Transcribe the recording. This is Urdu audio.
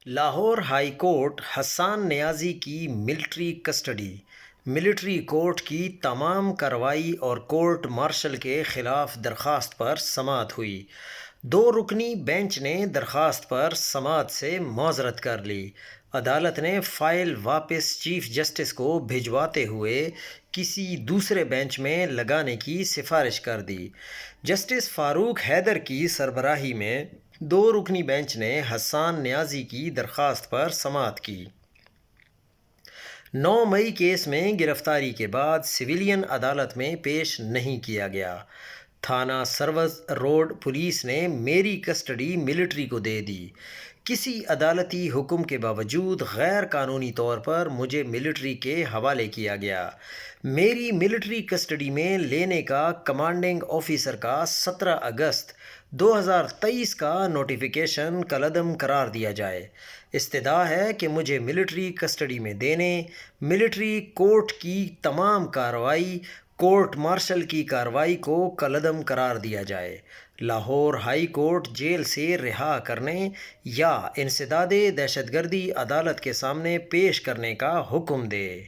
لاہور ہائی کورٹ حسان نیازی کی ملٹری کورٹ کی تمام کارروائی اور کورٹ مارشل کے خلاف درخواست پر سماعت ہوئی۔ 2 رکنی بینچ نے درخواست پر سماعت سے معذرت کر لی۔ عدالت نے فائل واپس چیف جسٹس کو بھجواتے ہوئے کسی دوسرے بینچ میں لگانے کی سفارش کر دی۔ جسٹس فاروق حیدر کی سربراہی میں 2 رکنی بینچ نے حسان نیازی کی درخواست پر سماعت کی۔ 9 مئی کیس میں گرفتاری کے بعد سویلین عدالت میں پیش نہیں کیا گیا۔ تھانہ سروز روڈ پولیس نے میری کسٹڈی ملٹری کو دے دی۔ کسی عدالتی حکم کے باوجود غیر قانونی طور پر مجھے ملٹری کے حوالے کیا گیا۔ میری ملٹری کسٹڈی میں لینے کا کمانڈنگ آفیسر کا 17 اگست 2023 کا نوٹیفیکیشن کالعدم قرار دیا جائے۔ استدعا ہے کہ مجھے ملٹری کسٹڈی میں دینے، ملٹری کورٹ کی تمام کارروائی، کورٹ مارشل کی کارروائی کو کالعدم قرار دیا جائے، لاہور ہائی کورٹ جیل سے رہا کرنے یا انسداد دہشت گردی عدالت کے سامنے پیش کرنے کا حکم دے۔